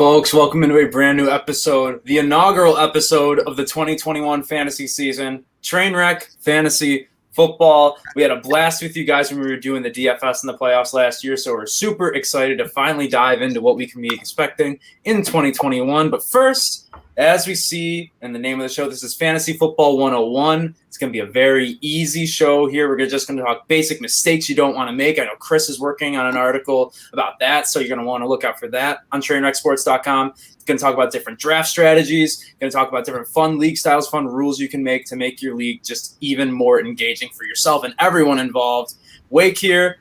Folks, welcome into a brand new episode, the inaugural episode of the 2021 fantasy season, Trainwreck Fantasy Football. We had a blast with you guys when we were doing the DFS in the playoffs last year, so we're super excited to finally dive into what we can be expecting in 2021. But first, as we see in the name of the show, this is Fantasy Football 101. It's going to be a very easy show here. We're just going to talk basic mistakes you don't want to make. I know Chris is working on an article about that, so you're going to want to look out for that on trainwrecksports.com. It's going to talk about different draft strategies. Going to talk about different fun league styles, fun rules you can make to make your league just even more engaging for yourself and everyone involved. Wake here,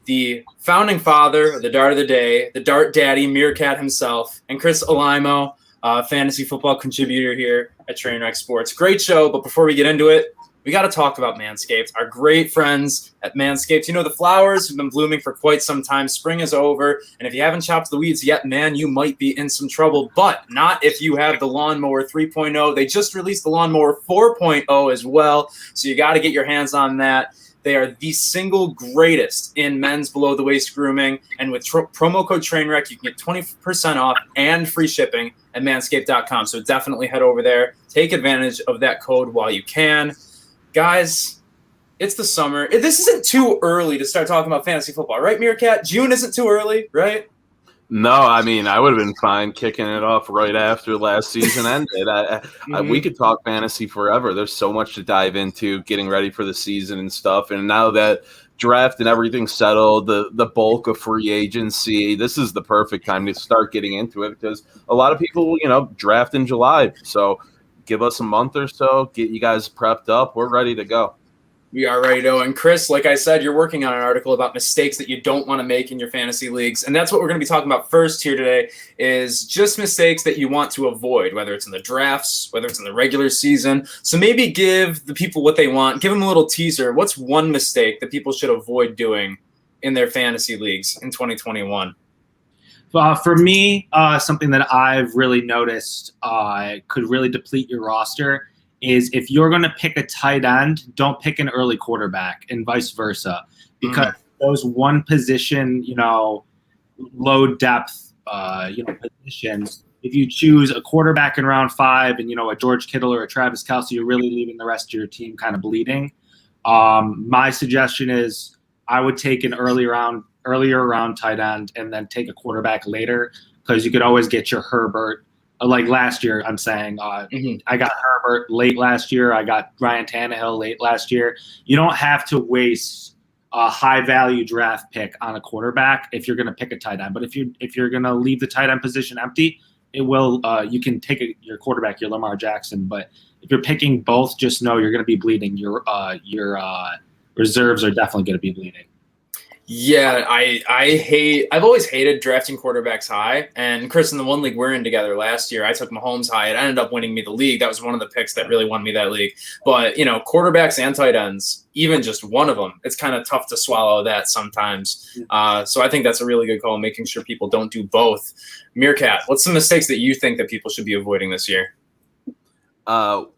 the founding father of the Dart of the Day, the Dart Daddy, Meerkat himself, and Chris Alimo, fantasy football contributor here at Trainwreck Sports. Great show, but before we get into it, we got to talk about Manscaped, our great friends at Manscaped. You know, the flowers have been blooming for quite some time. Spring is over, and if you haven't chopped the weeds yet, man, you might be in some trouble, but not if you have the Lawnmower 3.0. They just released the Lawnmower 4.0 as well, so you got to get your hands on that. They are the single greatest in men's below-the-waist grooming, and with promo code TRAINWRECK, you can get 20% off and free shipping at manscaped.com. So definitely head over there. Take advantage of that code while you can. Guys, it's the summer. This isn't too early to start talking about fantasy football, right, Meerkat? June isn't too early, right? No, I mean, I would have been fine kicking it off right after last season ended. We could talk fantasy forever. There's so much to dive into, getting ready for the season and stuff. And now that draft and everything's settled, the bulk of free agency, this is the perfect time to start getting into it because a lot of people, draft in July. So give us a month or so, get you guys prepped up. We're ready to go. We are ready to go. And Chris, like I said, you're working on an article about mistakes that you don't want to make in your fantasy leagues. And that's what we're going to be talking about first here today is just mistakes that you want to avoid, whether it's in the drafts, whether it's in the regular season. So maybe give the people what they want. Give them a little teaser. What's one mistake that people should avoid doing in their fantasy leagues in 2021? For me, something that I've really noticed could really deplete your roster is if you're going to pick a tight end, don't pick an early quarterback and vice versa. Because those one position, low depth, positions, if you choose a quarterback in round 5 and, a George Kittle or a Travis Kelce, you're really leaving the rest of your team kind of bleeding. My suggestion is I would take an earlier round tight end and then take a quarterback later because you could always get your Herbert. Like last year, I'm saying I got Herbert late last year. I got Ryan Tannehill late last year. You don't have to waste a high-value draft pick on a quarterback if you're going to pick a tight end. But if you're going to leave the tight end position empty, it will. You can take your quarterback, your Lamar Jackson. But if you're picking both, just know you're going to be bleeding. Your reserves are definitely going to be bleeding. Yeah, I've always hated drafting quarterbacks high. And Chris, in the one league we're in together last year, I took Mahomes high. It ended up winning me the league. That was one of the picks that really won me that league. But, quarterbacks and tight ends, even just one of them, it's kind of tough to swallow that sometimes. So I think that's a really good call, making sure people don't do both. Meerkat, what's some mistakes that you think that people should be avoiding this year? Kind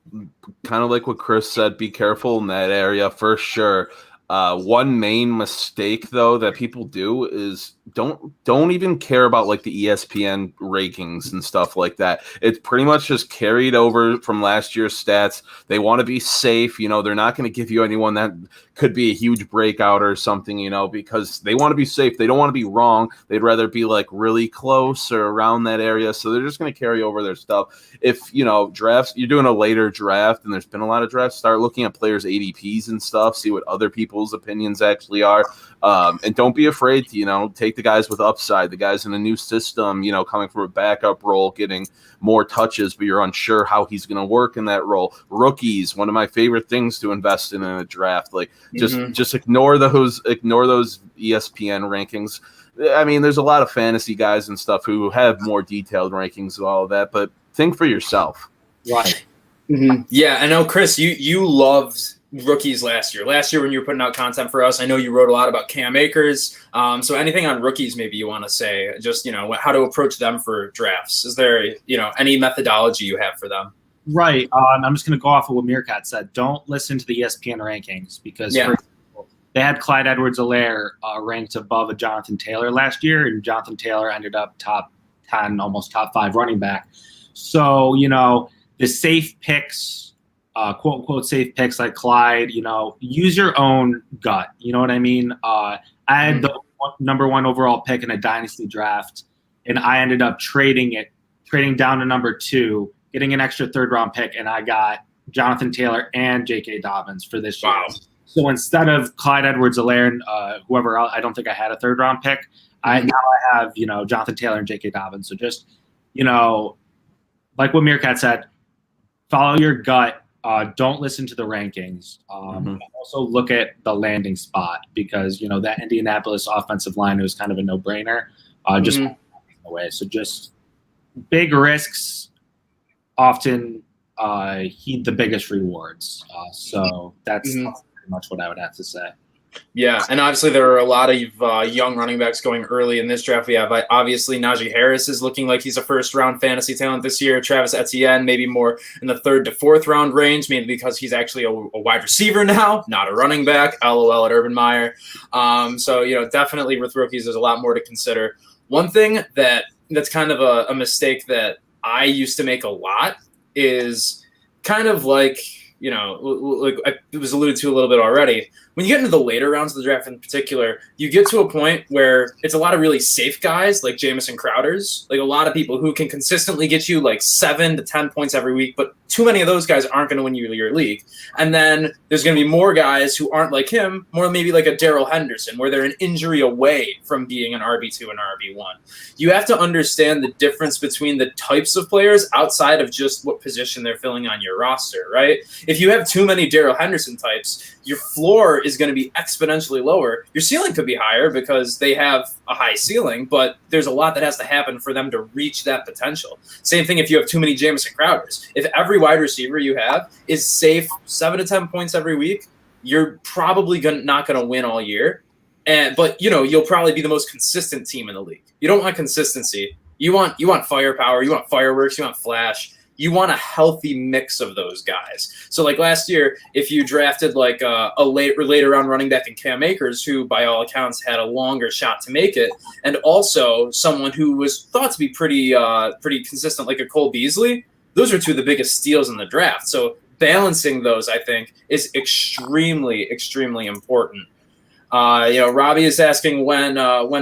of like what Chris said, be careful in that area for sure. One main mistake though that people do is don't even care about like the ESPN rankings and stuff like that. It's pretty much just carried over from last year's stats. They want to be safe, they're not going to give you anyone that could be a huge breakout or something, because they want to be safe. They don't want to be wrong. They'd rather be like really close or around that area. So they're just going to carry over their stuff. If, drafts, you're doing a later draft and there's been a lot of drafts, start looking at players' ADPs and stuff, see what other people's opinions actually are. And don't be afraid to, take the guys with upside, the guys in a new system, coming from a backup role, getting more touches, but you're unsure how he's going to work in that role. Rookies, one of my favorite things to invest in a draft. Like just ignore those ESPN rankings. I mean, there's a lot of fantasy guys and stuff who have more detailed rankings and all of that, but think for yourself. Right. Mm-hmm. Yeah, I know, Chris, you loved rookies last year. Last year when you were putting out content for us, I know you wrote a lot about Cam Akers. So anything on rookies maybe you want to say, just, how to approach them for drafts. Is there, any methodology you have for them? Right. I'm just going to go off of what Meerkat said. Don't listen to the ESPN rankings because for example, they had Clyde Edwards-Helaire ranked above a Jonathan Taylor last year, and Jonathan Taylor ended up top 10, almost top 5 running back. So, the safe picks, quote unquote safe picks like Clyde, use your own gut. You know what I mean? I had the number 1 overall pick in a dynasty draft, and I ended up trading down to number 2, getting an extra 3rd round pick, and I got Jonathan Taylor and J.K. Dobbins for this year. Wow. So instead of Clyde Edwards-Helaire and whoever else, I don't think I had a 3rd round pick. Now I have, Jonathan Taylor and J.K. Dobbins. So just, like what Meerkat said, follow your gut. Don't listen to the rankings. Also look at the landing spot because, that Indianapolis offensive line was kind of a no-brainer. Just away. So just big risks often heed the biggest rewards. So that's pretty much what I would have to say. Yeah, and obviously there are a lot of young running backs going early in this draft. We have obviously Najee Harris is looking like he's a first-round fantasy talent this year. Travis Etienne maybe more in the 3rd to 4th round range, mainly because he's actually a wide receiver now, not a running back. LOL at Urban Meyer. So definitely with rookies, there's a lot more to consider. One thing that's kind of a mistake that I used to make a lot is kind of like like it was alluded to a little bit already. When you get into the later rounds of the draft in particular, you get to a point where it's a lot of really safe guys like Jamison Crowder's, like a lot of people who can consistently get you like 7 to 10 points every week, but too many of those guys aren't going to win you your league. And then there's going to be more guys who aren't like him, more maybe like a Darrell Henderson, where they're an injury away from being an RB2 and RB1. You have to understand the difference between the types of players outside of just what position they're filling on your roster, right? If you have too many Darrell Henderson types, your floor is going to be exponentially lower. Your ceiling could be higher because they have a high ceiling, but there's a lot that has to happen for them to reach that potential. Same thing if you have too many Jamison Crowders. If every wide receiver you have is safe 7 to 10 points every week, you're probably not going to win all year. But you'll probably be the most consistent team in the league. You don't want consistency. You want firepower. You want fireworks. You want flash. You want a healthy mix of those guys. So like last year, if you drafted like a later round running back in Cam Akers, who by all accounts had a longer shot to make it, and also someone who was thought to be pretty consistent, like a Cole Beasley, those are 2 of the biggest steals in the draft. So balancing those, I think, is extremely, extremely important. Robbie is asking when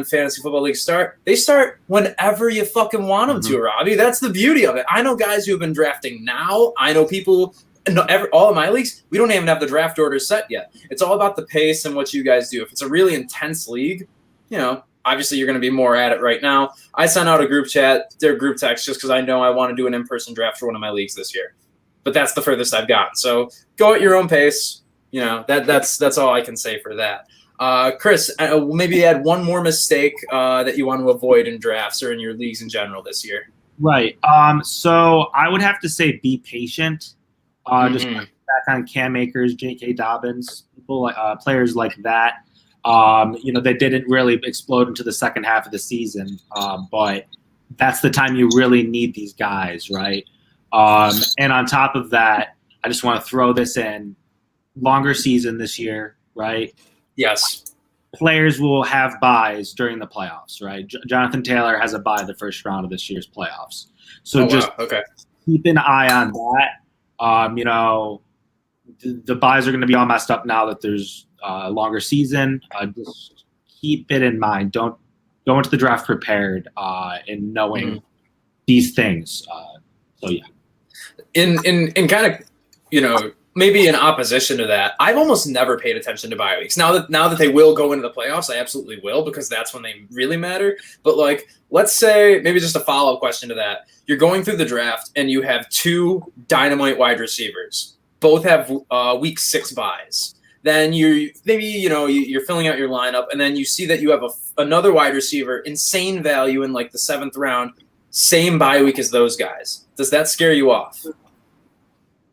fantasy football leagues start. They start whenever you fucking want them to, Robbie. That's the beauty of it. I know guys who have been drafting now. I know people. All of my leagues, we don't even have the draft order set yet. It's all about the pace and what you guys do. If it's a really intense league, obviously you're going to be more at it right now. I sent out a group text just because I know I want to do an in-person draft for one of my leagues this year. But that's the furthest I've gotten. So go at your own pace. That's all I can say for that. Chris, maybe add one more mistake that you want to avoid in drafts or in your leagues in general this year. Right. So I would have to say be patient. Just back on Cam Akers, J.K. Dobbins, people, players like that. They didn't really explode into the second half of the season, but that's the time you really need these guys, right? And on top of that, I just want to throw this in. Longer season this year, right? Yes. Players will have buys during the playoffs, right? Jonathan Taylor has a bye the first round of this year's playoffs. So keep an eye on that. The buys are going to be all messed up now that there's a longer season. Just keep it in mind. Don't go into the draft prepared and knowing these things. So, yeah. In kind of, maybe in opposition to that, I've almost never paid attention to bye weeks. Now that they will go into the playoffs, I absolutely will because that's when they really matter. But like, let's say maybe just a follow-up question to that. You're going through the draft and you have 2 dynamite wide receivers. Both have week 6 buys. Then you're filling out your lineup, and then you see that you have another wide receiver, insane value in like the 7th round, same bye week as those guys. Does that scare you off?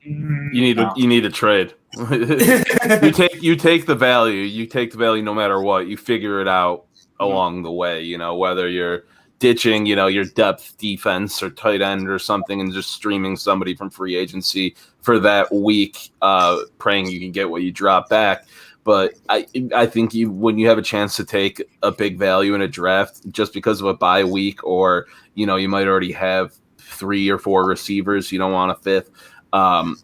You need a trade. you take the value. You take the value no matter what. You figure it out along the way. Whether you're ditching, your depth defense or tight end or something, and just streaming somebody from free agency for that week, praying you can get what you drop back. But I think when you have a chance to take a big value in a draft just because of a bye week, or you might already have 3 or 4 receivers, you don't want a 5th.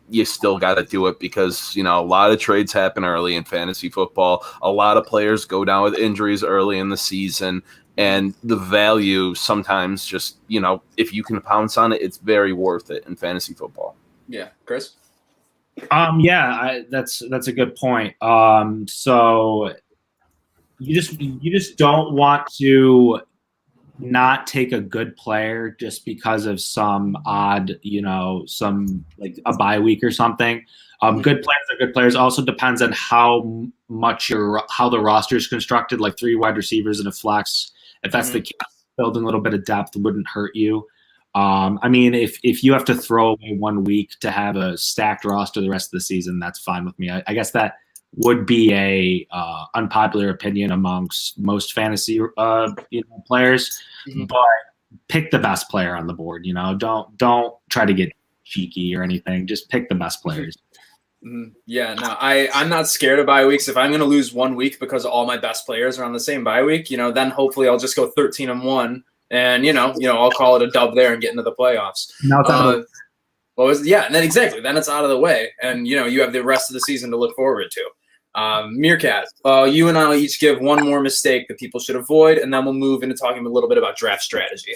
You still got to do it because, a lot of trades happen early in fantasy football. A lot of players go down with injuries early in the season, and the value sometimes just, if you can pounce on it, it's very worth it in fantasy football. Yeah. Chris? That's a good point. So you just don't want to not take a good player just because of some odd, some like a bye week or something. Good players are good players. Also depends on how the roster is constructed, like 3 wide receivers and a flex. If that's the case, building a little bit of depth wouldn't hurt you. If you have to throw away 1 week to have a stacked roster the rest of the season, that's fine with me. I guess that would be a unpopular opinion amongst most fantasy players, but pick the best player on the board. Don't try to get cheeky or anything. Just pick the best players. Yeah, no, I'm not scared of bye weeks. If I'm going to lose 1 week because all my best players are on the same bye week, then hopefully I'll just go 13-1, and I'll call it a dub there and get into the playoffs. Now it's out of the and then exactly, then it's out of the way, and you have the rest of the season to look forward to. Meerkat, you and I will each give one more mistake that people should avoid, and then we'll move into talking a little bit about draft strategy.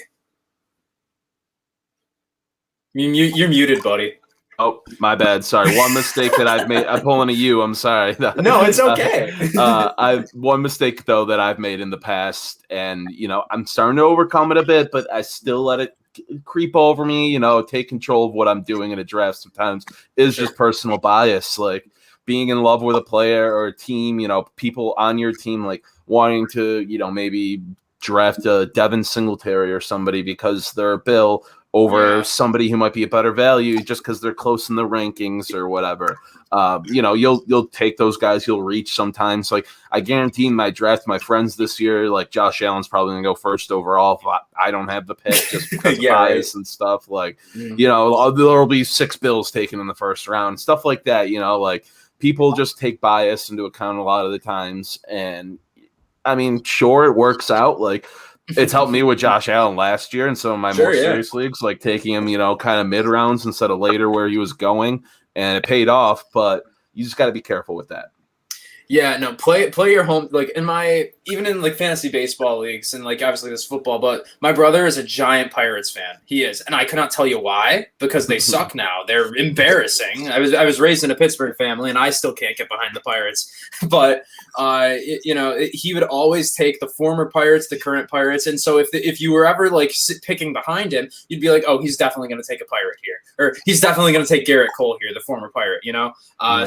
You're muted, buddy. Oh, my bad. Sorry. One mistake that I've made. I'm pulling a U. I'm sorry. No, it's okay. I've one mistake though that I've made in the past, and I'm starting to overcome it a bit, but I still let it creep over me. Take control of what I'm doing in a draft sometimes is just personal bias, like being in love with a player or a team. People on your team like wanting to, maybe draft a Devin Singletary or somebody because they're a Bill over somebody who might be a better value just because they're close in the rankings or whatever. You'll take those guys, you'll reach sometimes. Like I guarantee my draft, my friends this year, like Josh Allen's probably gonna go first overall. If I don't have the pick just because of bias and stuff. Like, there'll be 6 Bills taken in the first round, stuff like that. Like people just take bias into account a lot of the times. And sure, it works out. Like, it's helped me with Josh Allen last year in some of my more serious leagues, like taking him, kind of mid rounds instead of later where he was going, and it paid off. But you just got to be careful with that. Yeah, no, play your home, like even in like fantasy baseball leagues and like obviously this football, but my brother is a giant Pirates fan. He is, and I cannot tell you why, because they suck now. They're embarrassing. I was raised in a Pittsburgh family, and I still can't get behind the Pirates. But he would always take the former Pirates, the current Pirates, and so if you were ever like picking behind him, you'd be like, oh, he's definitely going to take a Pirate here, or he's definitely going to take Garrett Cole here, the former Pirate.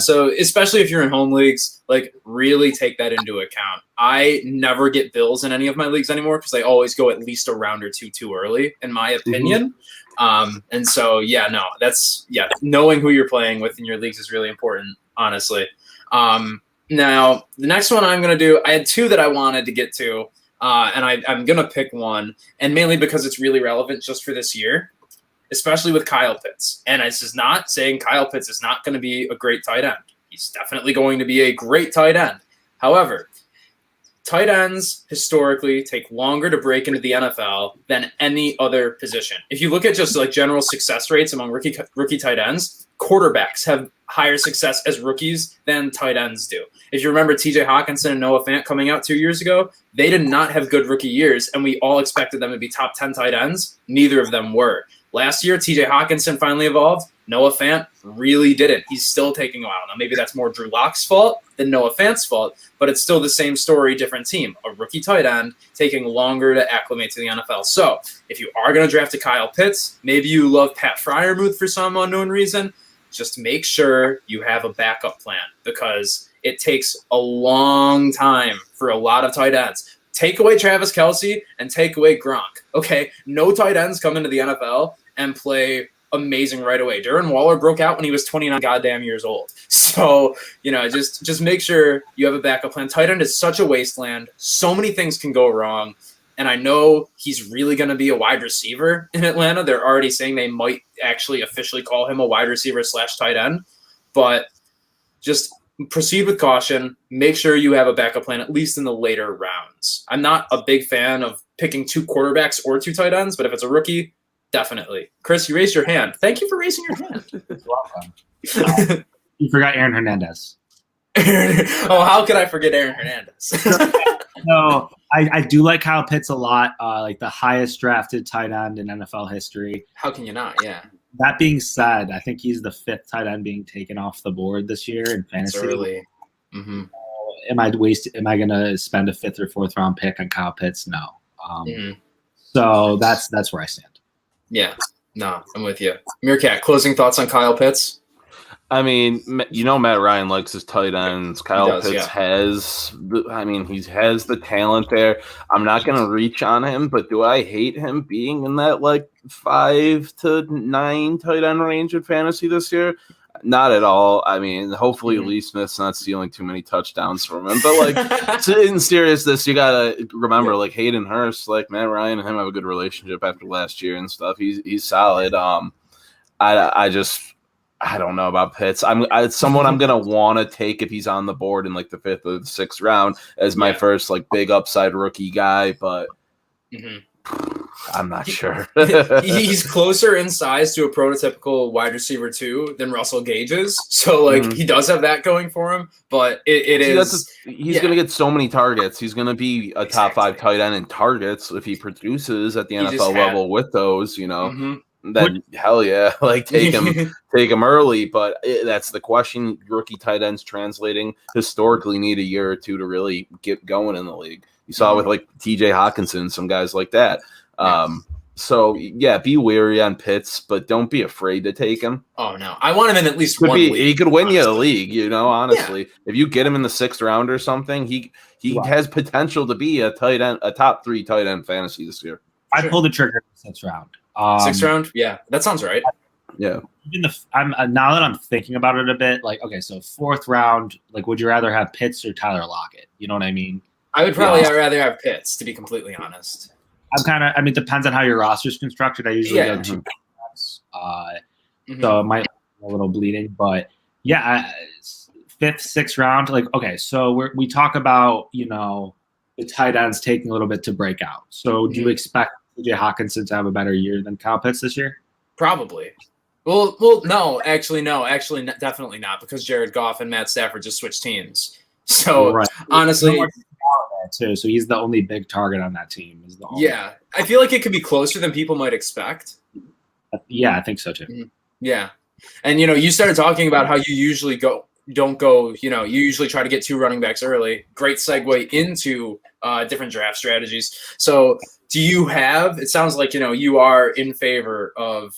So especially if you're in home leagues, like really take that into account. I never get Bills in any of my leagues anymore because they always go at least a round or two too early, in my opinion. And so, knowing who you're playing with in your leagues is really important, honestly. Now, the next one I'm going to do, I had 2 that I wanted to get to, and I'm going to pick one, and mainly because it's really relevant just for this year, especially with Kyle Pitts. And this is not saying Kyle Pitts is not going to be a great tight end. He's definitely going to be a great tight end. However, tight ends historically take longer to break into the NFL than any other position. If you look at just like general success rates among rookie tight ends, quarterbacks have higher success as rookies than tight ends do. If you remember TJ Hawkinson and Noah Fant coming out 2 years ago, they did not have good rookie years, and we all expected them to be top 10 tight ends. Neither of them were. Last year, TJ Hawkinson finally evolved. Noah Fant really didn't. He's still taking a while. Now, maybe that's more Drew Lock's fault than Noah Fant's fault, but it's still the same story, different team. A rookie tight end taking longer to acclimate to the NFL. So if you are going to draft a Kyle Pitts, maybe you love Pat Freiermuth for some unknown reason, just make sure you have a backup plan because it takes a long time for a lot of tight ends. Take away Travis Kelce and take away Gronk. Okay, no tight ends come into the NFL and play amazing right away. Darren Waller broke out when he was 29 goddamn years old. So, just make sure you have a backup plan. Tight end is such a wasteland. So many things can go wrong. And I know he's really going to be a wide receiver in Atlanta. They're already saying they might actually officially call him a wide receiver / tight end. But just proceed with caution. Make sure you have a backup plan, at least in the later rounds. I'm not a big fan of picking 2 quarterbacks or 2 tight ends, but if it's a rookie, definitely. Chris, you raised your hand. Thank you for raising your hand. You're welcome. You forgot Aaron Hernandez. Oh, how could I forget Aaron Hernandez? No, I do like Kyle Pitts a lot, like the highest drafted tight end in NFL history. How can you not? Yeah. That being said, I think he's the 5th tight end being taken off the board this year in fantasy. It's early. Mm-hmm. Am I going to spend a 5th or 4th round pick on Kyle Pitts? No. So that's where I stand. Yeah. No, I'm with you. Meerkat, closing thoughts on Kyle Pitts? I mean, Matt Ryan likes his tight ends. Kyle Pitts has the talent there. I'm not going to reach on him, but do I hate him being in that 5 to 9 tight end range in fantasy this year? Not at all. I mean, hopefully Lee Smith's not stealing too many touchdowns from him. But in seriousness, you gotta remember, Hayden Hurst, Matt Ryan and him have a good relationship after last year and stuff. He's solid. I don't know about Pitts. It's someone I'm gonna want to take if he's on the board in the 5th or the 6th round as my first big upside rookie guy, but I'm not sure. He's closer in size to a prototypical wide receiver 2 than Russell Gage is. So he does have that going for him, but he's gonna get so many targets. He's gonna be a top 5 tight end in targets if he produces at the NFL level with those. Then hell yeah, take him early. But that's the question. Rookie tight ends translating historically need a year or 2 to really get going in the league. You saw with TJ Hawkinson, some guys like that. So yeah, be wary on Pitts, but don't be afraid to take him. Oh no, I want him in at least one league. He could win you a league, honestly. If you get him in the 6th round or something, he has potential to be a tight end, a top 3 tight end fantasy this year. I pulled the trigger in the 6th round. 6th round? Yeah, that sounds right. Yeah. I'm now that I'm thinking about it a bit, okay, so 4th round, would you rather have Pitts or Tyler Lockett? You know what I mean? I would probably rather have Pitts, to be completely honest. It depends on how your roster's constructed. I usually go 2 picks, so it might be a little bleeding, but yeah, 5th, 6th round, okay, so we talk about, the tight ends taking a little bit to break out. So do you expect TJ Hawkinson to have a better year than Kyle Pitts this year? Probably. Well, no, actually, definitely not, because Jared Goff and Matt Stafford just switched teams. So honestly, too. So he's the only big target on that team. Yeah, I feel like it could be closer than people might expect. Yeah, I think so too. Yeah, and you started talking about how you usually don't go. You usually try to get 2 running backs early. Great segue into different draft strategies. So do you have? It sounds like you are in favor of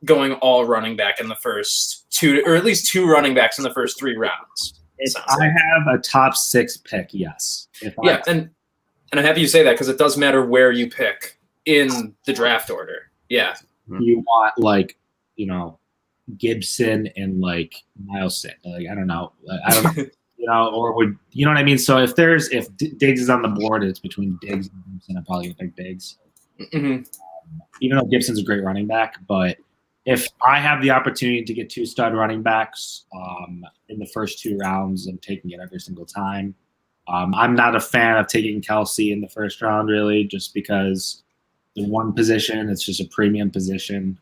going all running back in the first 2, or at least 2 running backs in the first 3 rounds. If I have a top 6 pick, yes. And I'm happy you say that, because it does matter where you pick in the draft order. Yeah. You want Gibson and Miles. I don't know. Or would you know what I mean? So if Diggs is on the board, it's between Diggs and Gibson. I'm probably gonna pick Diggs. Even though Gibson's a great running back, but if I have the opportunity to get 2 stud running backs in the first 2 rounds, I'm taking it every single time. I'm not a fan of taking Kelsey in the 1st round, really, just because the one position, it's just a premium position.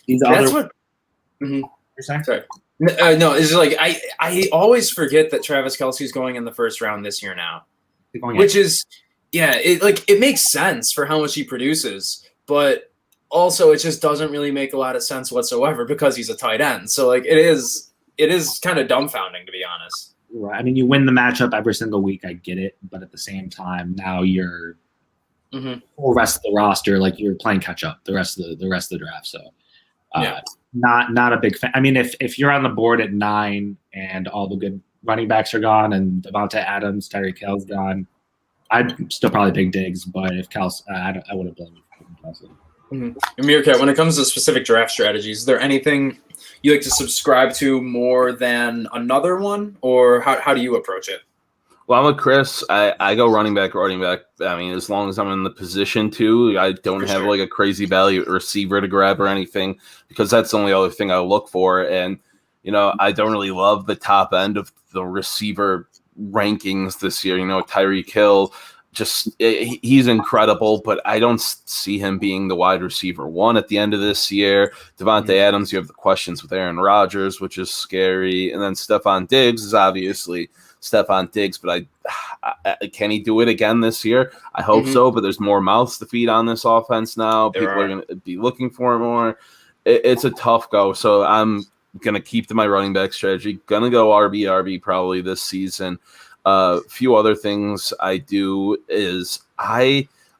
You're saying? Sorry. No, it's just I always forget that Travis Kelce's going in the 1st round this year now, which is it makes sense for how much he produces, but also it just doesn't really make a lot of sense whatsoever because he's a tight end. So it is kind of dumbfounding, to be honest. Right. I mean, you win the matchup every single week. I get it, but at the same time, now you're whole rest of the roster, you're playing catch up the rest of the draft. So. Not a big fan. I mean, if you're on the board at 9 and all the good running backs are gone and Devontae Adams, Tyreek Hill's gone, I'd still probably pick Diggs. But if Kelsey, I wouldn't blame you for picking Kelsey. Meerkat, when it comes to specific draft strategies, is there anything you like to subscribe to more than another one, or how do you approach it? Well, I'm with Chris. I go running back. I mean, as long as I'm in the position to, I don't have a crazy value receiver to grab or anything, because that's the only other thing I look for. And I don't really love the top end of the receiver rankings this year. Tyreek Hill, he's incredible, but I don't see him being the wide receiver one at the end of this year. Devontae Adams, you have the questions with Aaron Rodgers, which is scary. And then Stephon Diggs is obviously Stephon Diggs, but can he do it again this year? I hope so, but there's more mouths to feed on this offense now. People are going to be looking for it more. It's a tough go. So I'm going to keep to my running back strategy. Going to go RB probably this season. A few other things I do is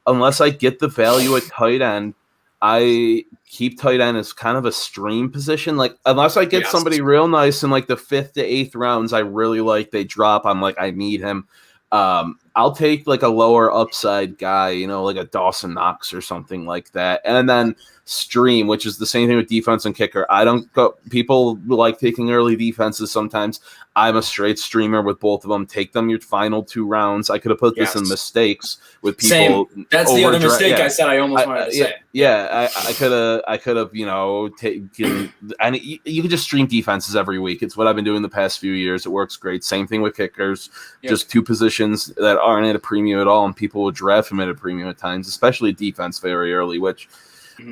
unless I get the value at tight end, I keep tight end as kind of a stream position. Like, unless I get somebody real nice in like the 5th to 8th rounds, I really like, they drop, I'm like, I need him. I'll take like a lower upside guy, like a Dawson Knox or something like that. And then stream, which is the same thing with defense and kicker. People like taking early defenses sometimes. I'm a straight streamer with both of them. Take them your final 2 rounds. I could have put this in mistakes with people. Same. That's the other mistake I said I almost wanted to say. Yeah, I could have, taken, and you can just stream defenses every week. It's what I've been doing the past few years. It works great. Same thing with kickers. Just 2 positions that aren't at a premium at all, and people will draft them at a premium at times, especially defense very early, which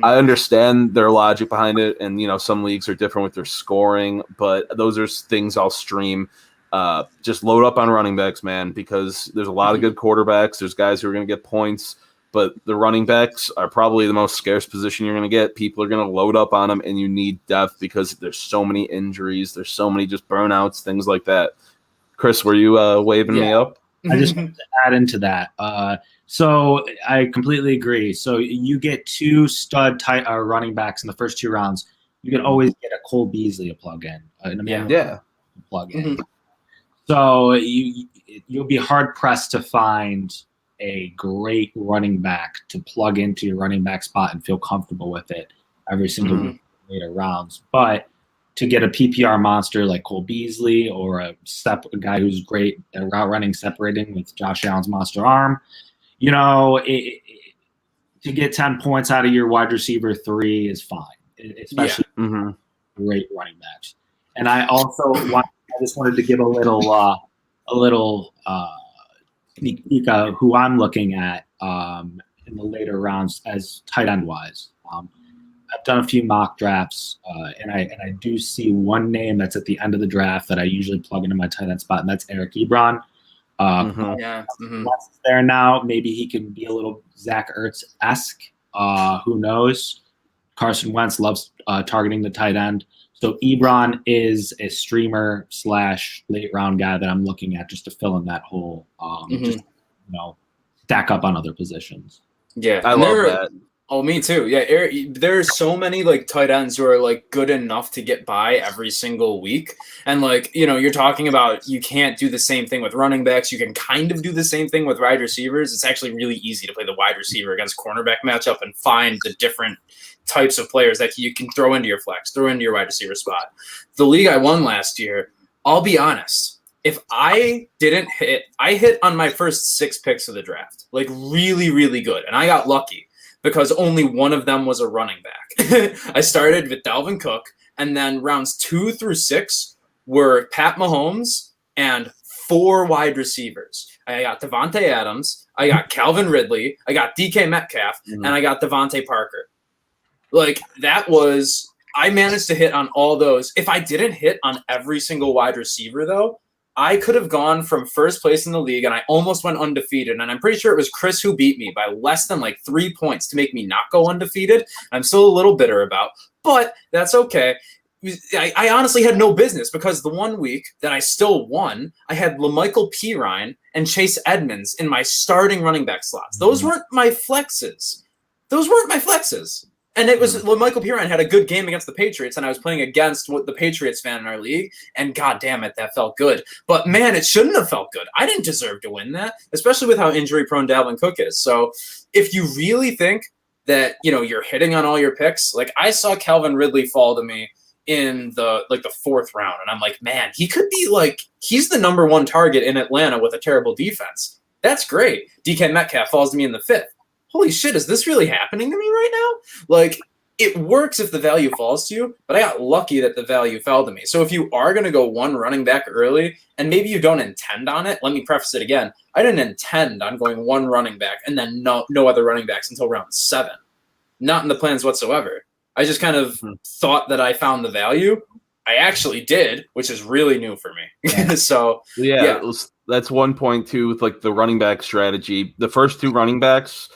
I understand their logic behind it, and some leagues are different with their scoring, but those are things I'll stream. Just load up on running backs, man, because there's a lot of good quarterbacks. There's guys who are going to get points, but the running backs are probably the most scarce position you're going to get. People are going to load up on them, and you need depth because there's so many injuries. There's so many just burnouts, things like that. Chris, were you waving me up? I just wanted to add into that. So I completely agree. So you get 2 stud running backs in the first 2 rounds. You can always get a Cole Beasley a plug-in. Plug-in. So you'll be hard-pressed to find a great running back to plug into your running back spot and feel comfortable with it every single week later rounds. But to get a PPR monster like Cole Beasley or a guy who's great at route running, separating with Josh Allen's monster arm, to get 10 points out of your wide receiver 3 is fine, especially great running backs. And I just wanted to give a little sneak peek of who I'm looking at in the later rounds as tight end wise. I've done a few mock drafts, and I do see one name that's at the end of the draft that I usually plug into my tight end spot, and that's Eric Ebron. There now, maybe he can be a little Zach Ertz-esque. Who knows? Carson Wentz loves targeting the tight end. So Ebron is a streamer / late round guy that I'm looking at just to fill in that hole. Stack up on other positions. Yeah, I love that. Oh, me too. Yeah, there's so many like tight ends who are like good enough to get by every single week. And you're talking about you can't do the same thing with running backs. You can kind of do the same thing with wide receivers. It's actually really easy to play the wide receiver against cornerback matchup and find the different types of players that you can throw into your flex, throw into your wide receiver spot. The league I won last year, I'll be honest, if I hit on my first 6 picks of the draft, like really, really good. And I got lucky because only one of them was a running back. I started with Dalvin Cook, and then rounds 2 through 6 were Pat Mahomes and 4 wide receivers. I got Devontae Adams, I got Calvin Ridley, I got DK Metcalf, and I got Devontae Parker. I managed to hit on all those. If I didn't hit on every single wide receiver, though, I could have gone from first place in the league, and I almost went undefeated. And I'm pretty sure it was Chris who beat me by less than 3 points to make me not go undefeated. I'm still a little bitter about, but that's okay. I honestly had no business because the one week that I still won, I had LaMichael Pirine and Chase Edmonds in my starting running back slots. Those weren't my flexes. And it was LaMichael Pirine had a good game against the Patriots, and I was playing against the Patriots fan in our league, and god damn it, that felt good. But man, it shouldn't have felt good. I didn't deserve to win that, especially with how injury-prone Dalvin Cook is. So if you really think that you're hitting on all your picks, I saw Calvin Ridley fall to me in the 4th round, and I'm like, man, he could be he's the number 1 target in Atlanta with a terrible defense. That's great. DK Metcalf falls to me in the 5th. Holy shit, is this really happening to me right now? it works if the value falls to you, but I got lucky that the value fell to me. So if you are going to go one running back early, and maybe you don't intend on it, let me preface it again. I didn't intend on going one running back and then no other running backs until round 7. Not in the plans whatsoever. I just kind of thought that I found the value. I actually did, which is really new for me. So that's one point too with like the running back strategy. The first 2 running backs,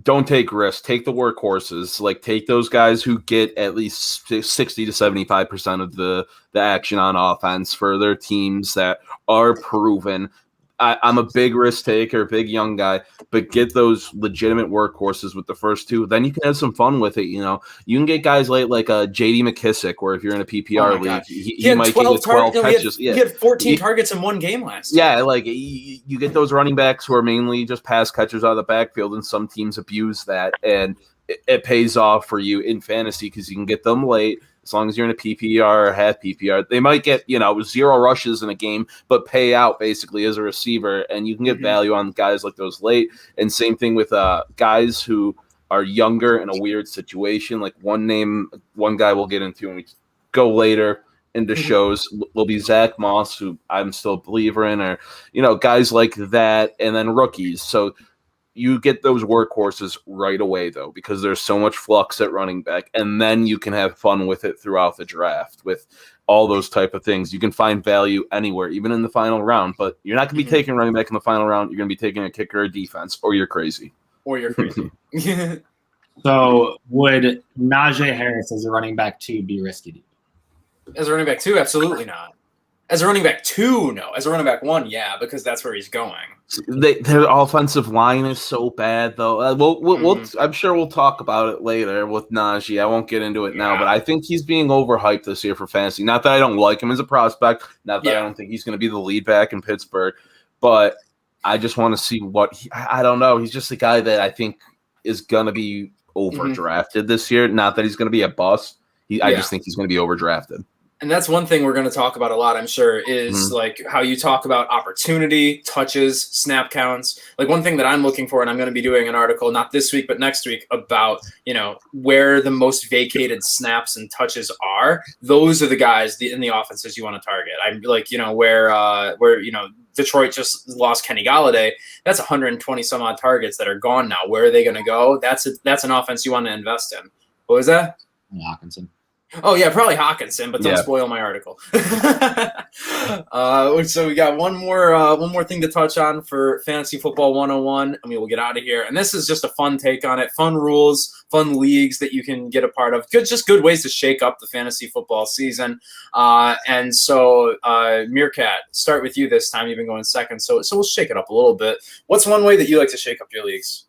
don't take risks. Take the workhorses. Like take those guys who get at least 60 to 75% of the action on offense for their teams that are proven. I'm a big risk taker, big young guy, but get those legitimate workhorses with the first 2. Then you can have some fun with it. You know, you can get guys like J.D. McKissick, where if you're in a PPR league, he might get 12 catches. He had 14 targets in one game last year. Yeah, like you get those running backs who are mainly just pass catchers out of the backfield, and some teams abuse that, and it pays off for you in fantasy because you can get them late. As long as you're in a PPR or half PPR, they might get 0 rushes in a game, but pay out basically as a receiver, and you can get value on guys like those late. And same thing with guys who are younger in a weird situation. Like one guy we'll get into when we go later into shows will be Zach Moss, who I'm still a believer in, or guys like that, and then rookies. So you get those workhorses right away, though, because there's so much flux at running back, and then you can have fun with it throughout the draft with all those type of things. You can find value anywhere, even in the final round, but you're not going to be taking running back in the final round. You're going to be taking a kicker or defense, or you're crazy. So would Najee Harris as a running back 2 be risky? As a running back 2, absolutely not. As a running back 2, no. As a running back 1, yeah, because that's where he's going. Their offensive line is so bad, though. I'm sure we'll talk about it later with Najee. I won't get into it now, but I think he's being overhyped this year for fantasy. Not that I don't like him as a prospect. Not that I don't think he's going to be the lead back in Pittsburgh. But I just want to see I don't know. He's just a guy that I think is going to be overdrafted this year. Not that he's going to be a bust. I just think he's going to be overdrafted. And that's one thing we're going to talk about a lot, I'm sure, is like how you talk about opportunity, touches, snap counts. Like one thing that I'm looking for, and I'm going to be doing an article, not this week, but next week, about, where the most vacated snaps and touches are. Those are the guys in the offenses you want to target. I'm like, where Detroit just lost Kenny Golladay. That's 120 some odd targets that are gone now. Where are they going to go? That's an offense you want to invest in. What was that? Hawkinson. Oh, yeah, probably Hawkinson, but don't spoil my article. So we got one more thing to touch on for Fantasy Football 101, and we will get out of here. And this is just a fun take on it, fun rules, fun leagues that you can get a part of. Just good ways to shake up the fantasy football season. And so, Meerkat, start with you this time. You've been going second, so we'll shake it up a little bit. What's one way that you like to shake up your leagues?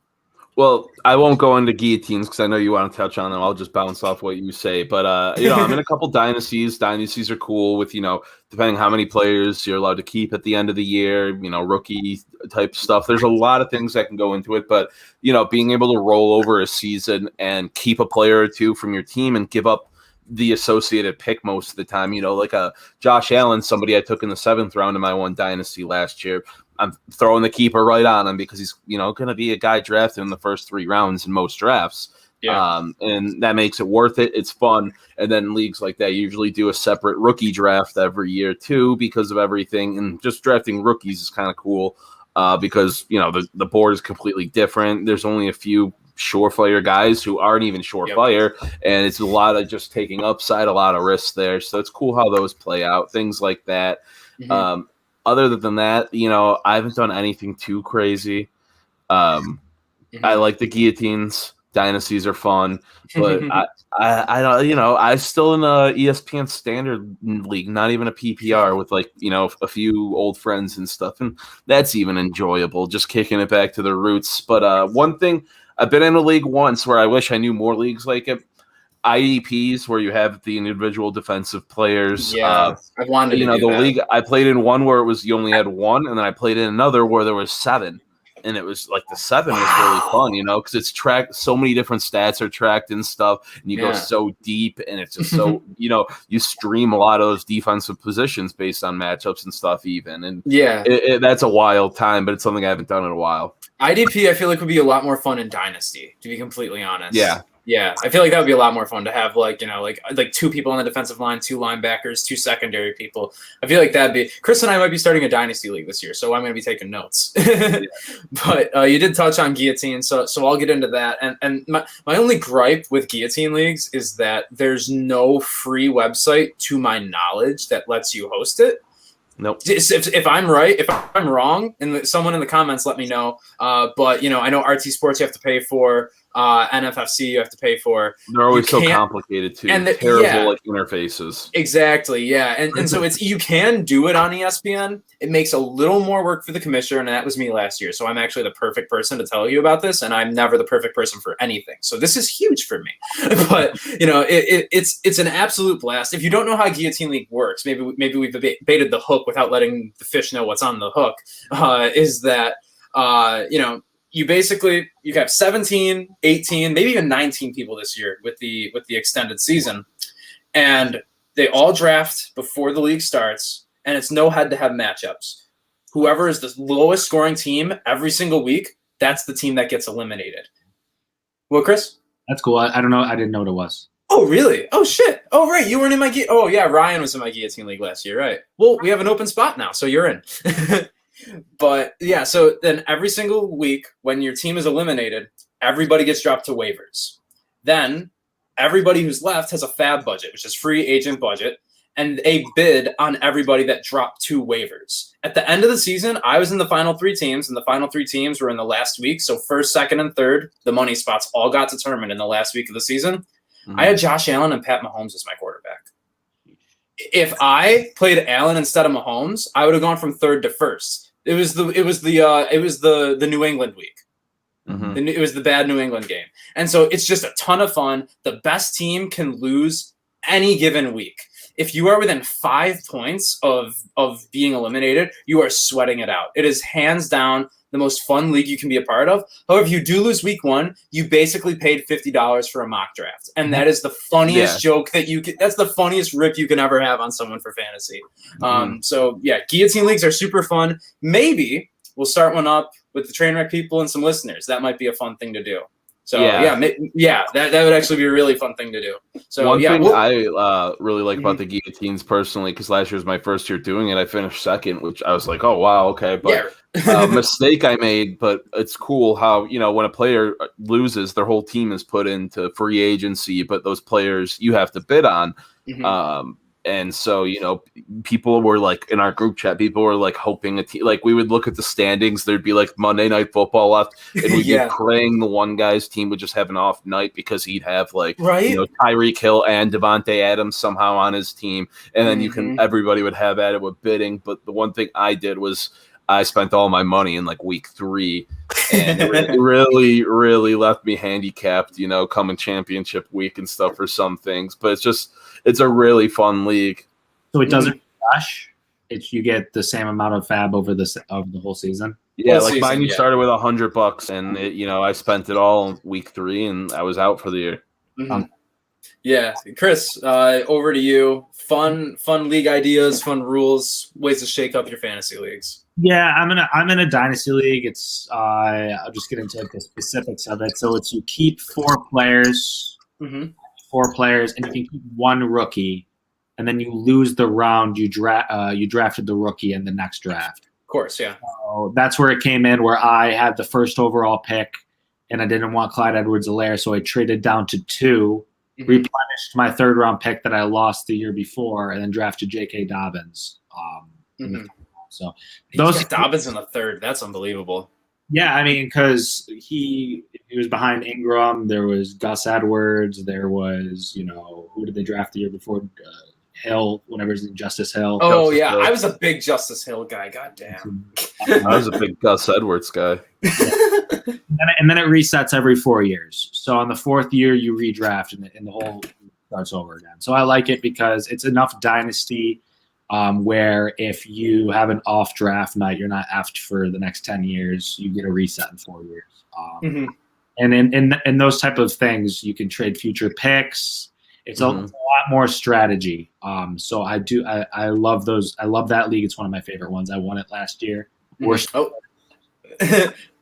Well, I won't go into guillotines because I know you want to touch on them. I'll just bounce off what you say. But, I'm in a couple dynasties. Dynasties are cool with, depending how many players you're allowed to keep at the end of the year, rookie type stuff. There's a lot of things that can go into it. But, being able to roll over a season and keep a player or two from your team and give up the associated pick most of the time, like a Josh Allen, somebody I took in the 7th round in my one dynasty last year. I'm throwing the keeper right on him because he's, going to be a guy drafted in the first 3 rounds in most drafts. Yeah. And that makes it worth it. It's fun. And then leagues like that usually do a separate rookie draft every year too because of everything. And just drafting rookies is kind of cool because, the board is completely different. There's only a few surefire guys who aren't even surefire. And it's a lot of just taking upside, a lot of risks there. So it's cool how those play out, things like that. Other than that, I haven't done anything too crazy. I like the guillotines. Dynasties are fun, but I don't, I'm still in a ESPN standard league, not even a PPR with a few old friends and stuff. And that's even enjoyable, just kicking it back to the roots. But one thing, I've been in a league once where I wish I knew more leagues like it. IDPs where you have the individual defensive players. Yeah, I wanted to do that. League. I played in one where you only had 1, and then I played in another where there was 7, and it was like the 7 was really fun, because it's tracked. So many different stats are tracked and stuff, and you go so deep, and it's just so you stream a lot of those defensive positions based on matchups and stuff, even, and that's a wild time, but it's something I haven't done in a while. IDP, I feel like would be a lot more fun in Dynasty, to be completely honest. Yeah. Yeah, I feel like that would be a lot more fun to have, like, like two people on the defensive line, two linebackers, two secondary people. I feel like that'd be – Chris and I might be starting a dynasty league this year, so I'm going to be taking notes. But you did touch on Guillotine, so I'll get into that. And my only gripe with Guillotine leagues is that there's no free website, to my knowledge, that lets you host it. Nope. If I'm right, if I'm wrong, and someone in the comments let me know. But, I know RT Sports you have to pay for. NFFC you have to pay for. They're always so complicated too. And terrible interfaces. Exactly, yeah. And so you can do it on ESPN. It makes a little more work for the commissioner, and that was me last year. So I'm actually the perfect person to tell you about this, and I'm never the perfect person for anything. So this is huge for me. But it's an absolute blast. If you don't know how Guillotine League works, maybe we've baited the hook without letting the fish know what's on the hook. Is that you have 17, 18, maybe even 19 people this year with the extended season, and they all draft before the league starts, and it's no head-to-head matchups. Whoever is the lowest scoring team every single week, that's the team that gets eliminated. What, Chris? That's cool. I don't know. I didn't know what it was. Oh, really? Oh, shit. Oh, right. You weren't in my – oh, yeah, Ryan was in my Guillotine League last year, right. Well, we have an open spot now, so you're in. But yeah, so then every single week when your team is eliminated, everybody gets dropped to waivers. Then everybody who's left has a FAB budget, which is free agent budget, and a bid on everybody that dropped to waivers. At the end of the season, I was in the final three teams, and the final three teams were in the last week. So first, second, and third, the money spots all got determined in the last week of the season. Mm-hmm. I had Josh Allen and Pat Mahomes as my quarterback. If I played Allen instead of Mahomes, I would have gone from third to first. It was the New England week. Mm-hmm. It was the bad New England game. And so it's just a ton of fun. The best team can lose any given week. If you are within 5 points of being eliminated, you are sweating it out. It is hands down the most fun league you can be a part of. However, if you do lose week 1, you basically paid $50 for a mock draft. And that is the funniest joke that that's the funniest rip you can ever have on someone for fantasy. So yeah, Guillotine leagues are super fun. Maybe we'll start one up with the Trainwreck people and some listeners. That might be a fun thing to do. So that would actually be a really fun thing to do. So one thing I really like about the Guillotines personally, because last year was my first year doing it, I finished second, which I was like, oh wow, okay, but mistake I made. But it's cool how when a player loses, their whole team is put into free agency, but those players you have to bid on. Mm-hmm. And so, people were like in our group chat, people were like hoping like we would look at the standings. There'd be like Monday Night Football left, and we'd be praying the one guy's team would just have an off night because he'd have like Tyreek Hill and Devontae Adams somehow on his team, and then everybody would have at it with bidding. But the one thing I did was I spent all my money in like week 3, and it really, really left me handicapped, coming championship week and stuff for some things. But it's a really fun league. So it doesn't rush. You get the same amount of FAB over the whole season. Yeah, like mine, you started with $100, and I spent it all in week 3, and I was out for the year. Mm-hmm. Yeah, Chris, over to you. Fun league ideas, fun rules, ways to shake up your fantasy leagues. Yeah, I'm in a dynasty league. It's I'll just get into the specifics of it. So you keep 4 players. Mm-hmm. 4 players, and you can keep 1 rookie, and then you lose the round you drafted the rookie in the next draft. Of course, yeah. So that's where it came in, where I had the first overall pick, and I didn't want Clyde Edwards-Helaire, so I traded down to 2, replenished my 3rd round pick that I lost the year before, and then drafted J.K. Dobbins. So those Dobbins in the 3rd, that's unbelievable. Yeah, I mean, because he was behind Ingram. There was Gus Edwards. There was, who did they draft the year before? Hill, whatever his name, Justice Hill. Oh, Justice Hill. I was a big Justice Hill guy. God damn. I was a big Gus Edwards guy. And then it resets every 4 years. So on the 4th year, you redraft, and the whole starts over again. So I like it because it's enough dynasty where if you have an off draft night, you're not effed for the next 10 years. You get a reset in 4 years. And in those type of things, you can trade future picks. It's a lot more strategy. So I love those. I love that league. It's one of my favorite ones. I won it last year.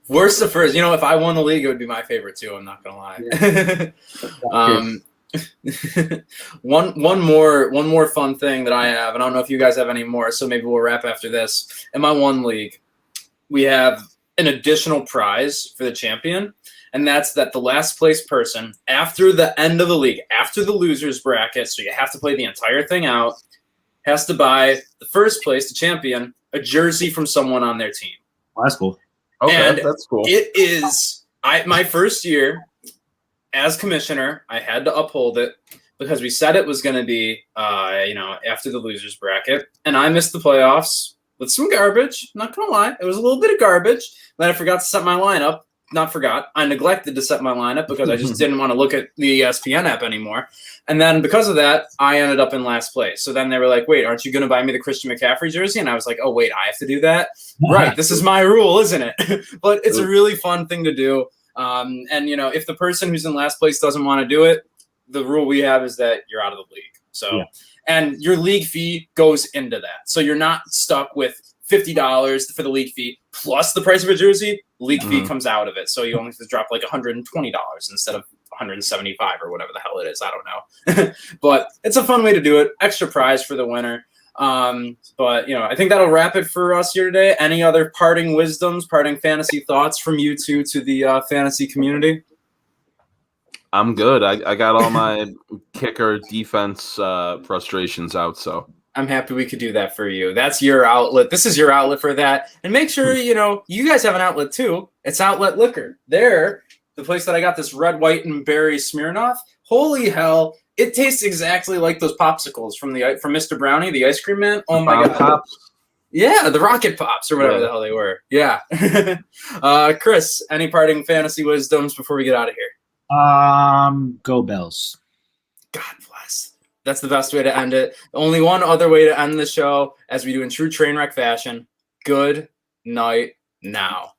Worst to first. You know, if I won the league, it would be my favorite too. I'm not gonna lie. One more fun thing that I have, and I don't know if you guys have any more, so maybe we'll wrap after this. In my one league, we have an additional prize for the champion, and that's that the last place person after the end of the league, after the losers bracket, so you have to play the entire thing out, has to buy the first place, the champion, a jersey from someone on their team. Well, that's cool. Okay, And that's cool. It is my first year as commissioner. I had to uphold it because we said it was going to be, after the losers bracket, and I missed the playoffs with some garbage. I'm not going to lie, it was a little bit of garbage. Then I forgot to set my lineup. I neglected to set my lineup because I just didn't want to look at the ESPN app anymore. And then because of that, I ended up in last place. So then they were like, wait, aren't you going to buy me the Christian McCaffrey jersey? And I was like, oh, wait, I have to do that? Right, this is my rule, isn't it? But it's a really fun thing to do. And, if the person who's in last place doesn't want to do it, the rule we have is that you're out of the league. So, And your league fee goes into that. So you're not stuck with $50 for the league fee plus the price of a jersey. League fee comes out of it. So you only have to drop like $120 instead of $175 or whatever the hell it is. I don't know. But it's a fun way to do it. Extra prize for the winner. But I think that'll wrap it for us here today. Any other parting wisdoms, parting fantasy thoughts from you two to the fantasy community? I'm good. I got all my kicker defense frustrations out, so I'm happy we could do that for you. That's your outlet. This is your outlet for that. And make sure, you guys have an outlet too. It's Outlet Liquor. They're the place that I got this red, white, and berry Smirnoff. Holy hell. It tastes exactly like those popsicles from Mr. Brownie, the ice cream man. Oh my God. Pops. Yeah, the Rocket Pops or whatever the hell they were. Yeah. Chris, any parting fantasy wisdoms before we get out of here? Go Bills. God bless. That's the best way to end it. Only one other way to end the show, as we do in true train wreck fashion. Good night now.